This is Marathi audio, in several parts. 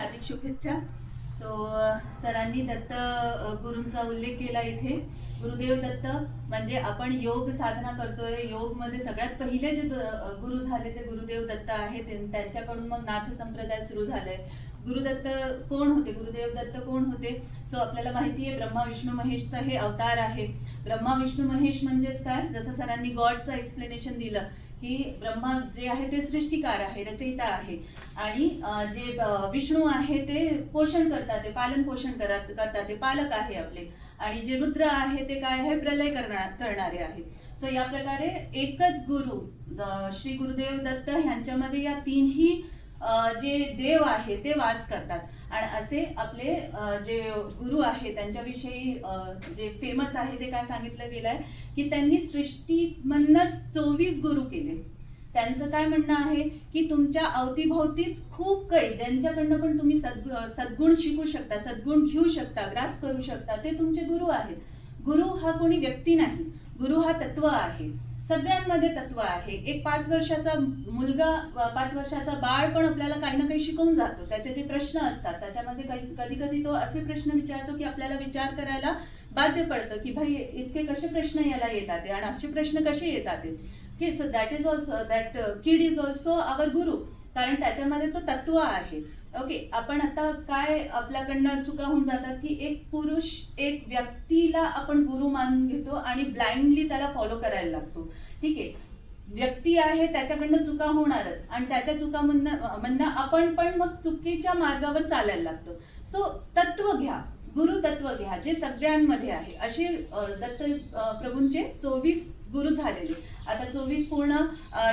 हार्दिक शुभेच्छा. सरांनी दत्त गुरूंचा उल्लेख केला इथे. गुरुदेव दत्त म्हणजे आपण योग साधना करतोय. योग मध्ये सगळ्यात पहिले जे गुरु झाले ते गुरुदेव दत्त आहेत. त्यांच्याकडून मग नाथ संप्रदाय सुरू झालाय. गुरुदत्त कोण होते? गुरुदेव दत्त कोण होते? आपल्याला माहिती आहे ब्रह्मा विष्णू महेशचा हे अवतार आहे. ब्रह्मा विष्णू महेश म्हणजेच काय? जसं सरांनी गॉडचं एक्सप्लेनेशन दिलं की ब्रह्मा जे आहे ते सृष्टिकार आहे, रचयिता आहे, आणि जे विष्णू आहे ते पोषण करतात, ते पालन पोषण करतात, ते पालक आहे आपले, आणि जे रुद्र आहे ते काय आहे? प्रलय करणारे आहे. या प्रकारे एकच गुरु श्री गुरुदेव दत्त ह्यांच्यामध्ये या तीनही जे देव आहे ते वास करतात. आणि असे आपले जे गुरु आहे त्यांच्याविषयी जे फेमस आहे ते काय सांगितलं गेलंय की त्यांनी सृष्टीमधनच 24 गुरु केले. त्यांचं काय म्हणणं आहे की तुमच्या अवतीभोवतीच खूप काही ज्यांच्याकडनं पण तुम्ही सद्गुण शिकू शकता, सद्गुण घेऊ शकता, ग्रास करू शकता, ते तुमचे गुरु आहेत. गुरु हा कोणी व्यक्ती नाही, गुरु हा तत्व आहे. सगळ्यांमध्ये तत्व आहे. एक 5 वर्षाचा मुलगा, 5 वर्षाचा बाळ पण आपल्याला काही ना काही शिकवून जातो. त्याचे जे प्रश्न असतात त्याच्यामध्ये कधी कधी तो असे प्रश्न विचारतो की आपल्याला विचार करायला बाध्य पडतं की भाई इतके कसे प्रश्न याला येतात आणि असे प्रश्न कसे येतात की that is also that kid is also our guru, कारण त्याच्यामध्ये तो तत्व आहे. ओके, आपण आता काय आपल्याकडनं चुका होऊन जातात की एक पुरुष, एक व्यक्तीला आपण गुरु मानून घेतो आणि ब्लाइंडली त्याला फॉलो करायला लागतो. ठीक आहे, व्यक्ती आहे त्याच्याकडनं चुका होणारच, आणि त्याच्या चुका म्हणणं आपण पण मग चुकीच्या मार्गावर चालायला लागतो. तत्व घ्या, गुरु तत्व घ्या जे सगळ्यांमध्ये आहे. असे दत्त प्रभूंचे 24 गुरु झालेले. आता 24 पूर्ण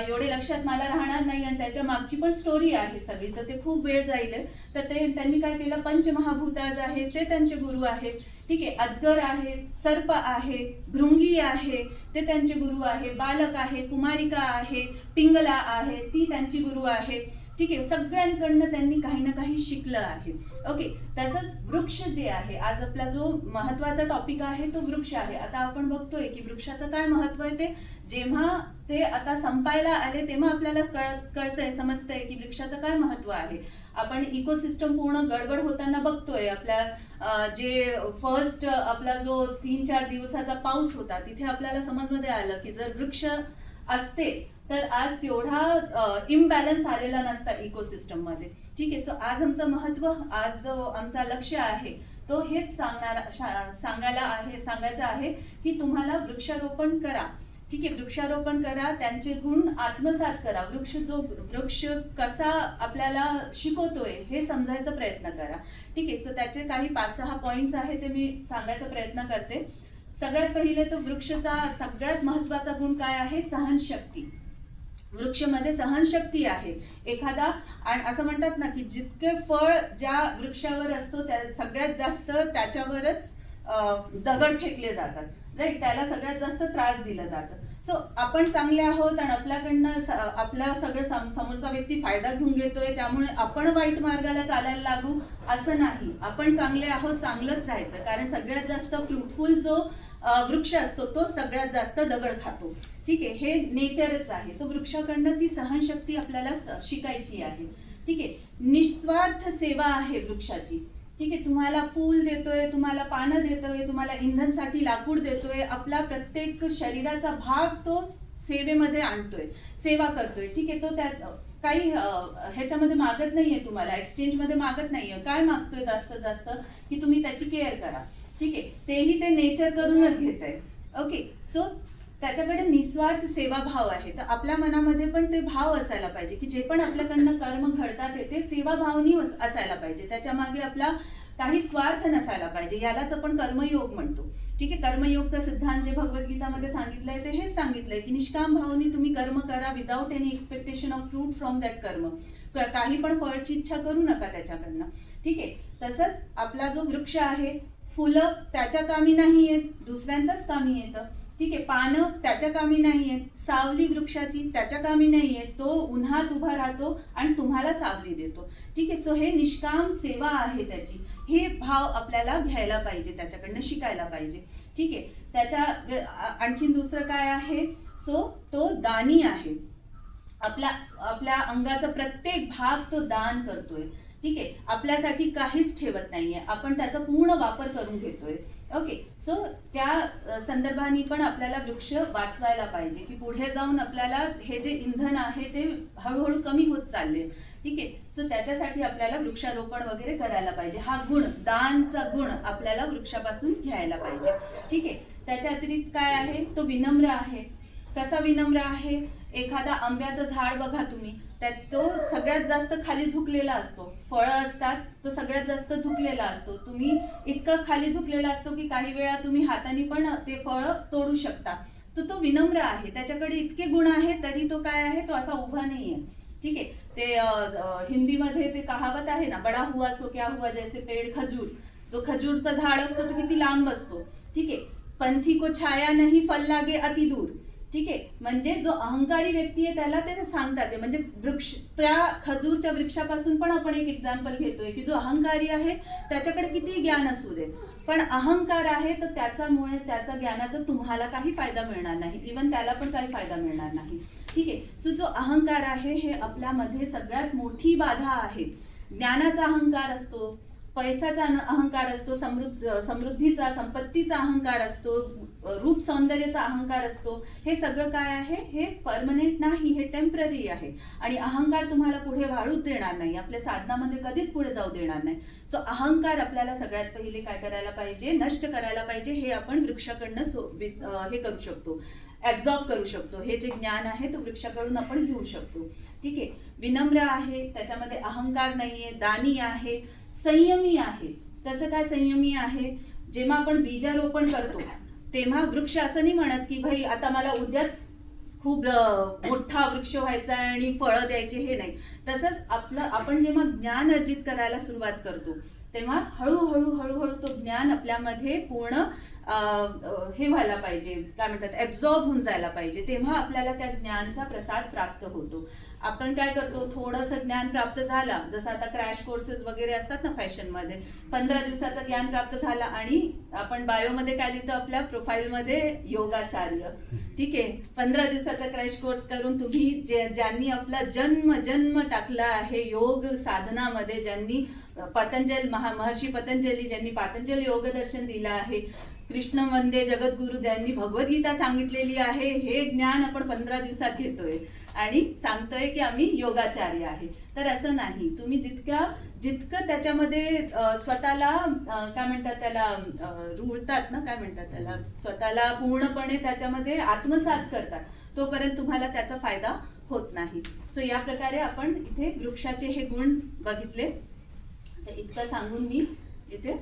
एवढे लक्षात मला राहणार नाही, आणि त्याच्या मागची पण स्टोरी आहे सगळी, तर ते खूप वेळ जाईल. तर त्यांनी काय केलं, पंचमहाभूताज आहे ते त्यांचे गुरु आहे. ठीक आहे, अजगर आहे, सर्प आहे, भृंगी आहे ते त्यांचे गुरु आहे, बालक आहे, कुमारिका आहे, पिंगला आहे ती त्यांची गुरु आहे. ठीक आहे, सगळ्यांकडनं त्यांनी काही ना काही शिकलं आहे. ओके, तसंच वृक्ष जे आहे, आज आपला जो महत्वाचा टॉपिक आहे तो वृक्ष आहे. आता आपण बघतोय की वृक्षाचं काय महत्व आहे. ते जेव्हा ते आता संपायला आले तेव्हा आपल्याला कळतंय, समजतंय की वृक्षाचं काय महत्व आहे. आपण इकोसिस्टम पूर्ण गडबड होताना बघतोय. आपल्या जे फर्स्ट आपला जो 3-4 दिवसाचा पाऊस होता तिथे आपल्याला समजमध्ये आलं की जर वृक्ष असते तर आज तेवढा इम्बॅलन्स आलेला नसता इकोसिस्टम मध्ये. ठीक आहे, आज आमचं महत्व, आज जो आमचा लक्ष्य आहे तो हेच सांगायचं आहे की तुम्हाला वृक्षारोपण करा. ठीक आहे, वृक्षारोपण करा, त्यांचे गुण आत्मसात करा. वृक्ष कसा आपल्याला शिकवतोय हे समजायचा प्रयत्न करा. ठीक आहे, त्याचे काही 5-6 पॉइंट्स आहेत ते मी सांगायचा प्रयत्न करते. सगळ्यात पहिले तो वृक्षाचा सगळ्यात महत्वाचा गुण काय आहे? सहनशक्ती. वृक्षामध्ये सहनशक्ती आहे. एखादा, आणि असं म्हणतात ना की जितके फळ ज्या वृक्षावर असतो त्या सगळ्यात जास्त त्याच्यावरच दगड फेकले जातात. राईट, त्याला सगळ्यात जास्त त्रास दिला जातं. आपण चांगले आहोत आणि आपल्याकडनं आपला सगळं समोरचा व्यक्ती फायदा घेऊन घेतोय त्यामुळे आपण वाईट मार्गाला चालायला लागू असं नाही. आपण चांगले आहोत, चांगलंच राहायचं, कारण सगळ्यात जास्त फ्रुटफुल जो वृक्ष असतो तो सगळ्यात जास्त दगड खातो. ठीक आहे, हे नेचरच आहे. तो वृक्षाकडनं ती सहनशक्ती आपल्याला शिकायची आहे. ठीक आहे, निस्वार्थ सेवा आहे वृक्षाची. ठीक आहे, तुम्हाला फूल देतोय, तुम्हाला पानं देतोय, तुम्हाला इंधनसाठी लाकूड देतोय, आपला प्रत्येक शरीराचा भाग तो सेवेमध्ये आणतोय, सेवा करतोय. ठीक आहे, तो त्यात काही ह्याच्यामध्ये मागत नाहीये, तुम्हाला एक्सचेंज मध्ये मागत नाहीये. काय मागतोय जास्त की तुम्ही त्याची केअर करा. ठीक आहे, तेही ते नेचर करूनच घेत आहे. ओके, त्याच्याकडे निस्वार्थ सेवा भाव आहे. तर आपल्या मनामध्ये पण ते भाव असायला पाहिजे की जे पण आपल्याकडनं कर्म घडतात ते सेवा भावनी असायला पाहिजे. त्याच्या मागे आपला काही स्वार्थ नसायला पाहिजे. यालाच आपण कर्मयोग म्हणतो. ठीक आहे, कर्मयोगचा सिद्धांत जे भगवद्गीतामध्ये सांगितलंय ते हेच सांगितलंय की निष्काम भावनी तुम्ही कर्म करा without any expectation of fruit from that कर्म. काही पण फळची इच्छा करू नका त्याच्याकडनं. ठीक आहे, तसंच आपला जो वृक्ष आहे, फुलं त्याच्या कामी नाही येत, दुसऱ्यांचाच कामी येतं. ठीक आहे, पानं त्याच्या कामी नाही येत, सावली वृक्षाची त्याच्या कामी नाही येत, तो उन्हात उभा राहतो आणि तुम्हाला सावली देतो. ठीक आहे, हे निष्काम सेवा आहे त्याची. हे भाव आपल्याला घ्यायला पाहिजे, त्याच्याकडनं शिकायला पाहिजे. ठीक आहे, त्याच्या आणखीन दुसरं काय आहे? तो दानी आहे. आपल्या अंगाचा प्रत्येक भाग तो दान करतोय. ठीक आहे, आपल्यासाठी काहीच ठेवत नाहीये, आपण त्याचा पूर्ण वापर करून घेतोय. ओके, सो त्या संदर्भाने पण आपल्याला वृक्ष वाचवायला पाहिजे की पुढे जाऊन आपल्याला हे जे इंधन आहे ते हळूहळू कमी होत चालले. ठीक आहे, सो त्याच्यासाठी आपल्याला वृक्षारोपण वगैरे करायला पाहिजे. हा गुण, दानचा गुण आपल्याला वृक्षापासून घ्यायला पाहिजे. ठीक आहे, त्याच्या अतिरिक्त काय आहे, तो विनम्र आहे. कसा विनम्र आहे, एखादा आंब्याचं झाड बघा तुम्ही, त्यात तो सगळ्यात जास्त खाली झुकलेला असतो, फळं असतात तो सगळ्यात जास्त झुकलेला असतो. तुम्ही इतकं खाली झुकलेला असतो की काही वेळा तुम्ही हाताने पण ते फळं तोडू शकता. तो विनम्र आहे, त्याच्याकडे इतके गुण आहे तरी तो काय आहे, तो असा उभा नाहीये. ठीक आहे, ते हिंदीमध्ये ते कहावत आहे ना, बडा हुआ सो क्या हुआ जैसे पेड़ खजूर. जो खजूरचा झाड असतो तो किती लांब असतो. ठीक आहे, पंथी को छाया नहीं फल लागे अति दूर. ठीक आहे, म्हणजे जो अहंकारी व्यक्ती आहे त्याला ते सांगतात, म्हणजे वृक्ष, त्या खजूरच्या वृक्षापासून पण आपण एक एक्झाम्पल घेतोय की जो अहंकारी आहे त्याच्याकडे किती ज्ञान असू दे, पण अहंकार आहे तर त्याच्यामुळे त्याचा ज्ञानाचा तुम्हाला काही फायदा मिळणार नाही, इवन त्याला पण काही फायदा मिळणार नाही. ठीक आहे, सो जो अहंकार आहे हे आपल्यामध्ये सगळ्यात मोठी बाधा आहे. ज्ञानाचा अहंकार असतो, पैसाचा अहंकार असतो, समृद्धीचा, संपत्तीचा अहंकार असतो, रूप सौंदर्याचा अहंकार असतो. हे सगळं काय आहे, हे परमनंट नाही, हे टेम्पररी आहे. आणि अहंकार तुम्हाला पुढे वाढूच देणार नाही, आपल्या साधनामध्ये कधीच पुढे जाऊ देणार नाही. सो अहंकार आपल्याला सगळ्यात पहिले काय करायला पाहिजे, नष्ट करायला पाहिजे. हे आपण वृक्षाकडनं हे करू शकतो, ऍब्झॉर्ब करू शकतो. हे जे ज्ञान आहे तो वृक्षाकडून आपण घेऊ शकतो. ठीक आहे, विनम्र आहे, त्याच्यामध्ये अहंकार नाहीये, दानी आहे, संयमी आहे. कसं काय संयमी आहे, जेव्हा आपण बीजारोपण करतो तेव्हा वृक्ष असं नाही म्हणत की भाई आता मला उद्याच खूप मोठा वृक्ष व्हायचा आहे आणि फळं द्यायचे, हे नाही. तसंच आपण जेव्हा ज्ञान अर्जित करायला सुरुवात करतो तेव्हा हळूहळू हळूहळू तो ज्ञान आपल्यामध्ये पूर्ण हे व्हायला पाहिजे, काय म्हणतात, ऍब्झॉर्ब होऊन जायला पाहिजे. तेव्हा आपल्याला त्या ज्ञानचा प्रसाद प्राप्त होतो. आपण काय करतो, थोडंसं ज्ञान प्राप्त झाला, जसं आता क्रॅश कोर्सेस वगैरे असतात ना फॅशनमध्ये, 15 दिवसाचं ज्ञान प्राप्त झाला आणि आपण बायोमध्ये काय लिहितो आपल्या प्रोफाईलमध्ये, योगाचार्य. ठीक आहे, 15 दिवसाचा क्रॅश कोर्स करून तुम्ही ज्यांनी आपला जन्म टाकला आहे योग साधनामध्ये, ज्यांनी महर्षी पतंजली ज्यांनी पातंजली योग दर्शन दिलं आहे, कृष्ण वंदे जगद्गुरु ज्यांनी भगवद्गीता सांगितलेली आहे, हे ज्ञान आपण 15 दिवसात घेतोय आणि सांगतोय की आम्ही योगाचार्य आहे. तर असं नाही, तुम्ही जितकं त्याच्यामध्ये स्वतःला काय म्हणतात त्याला, रुळतात ना, काय म्हणतात त्याला, स्वतःला पूर्णपणे त्याच्यामध्ये आत्मसात करतात, तोपर्यंत तुम्हाला त्याचा फायदा होत नाही. सो या प्रकारे आपण इथे वृक्षाचे हे गुण बघितले. तर इतकं सांगून मी इथे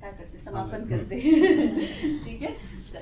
काय करते, समापन करते. ठीक आहे, चला.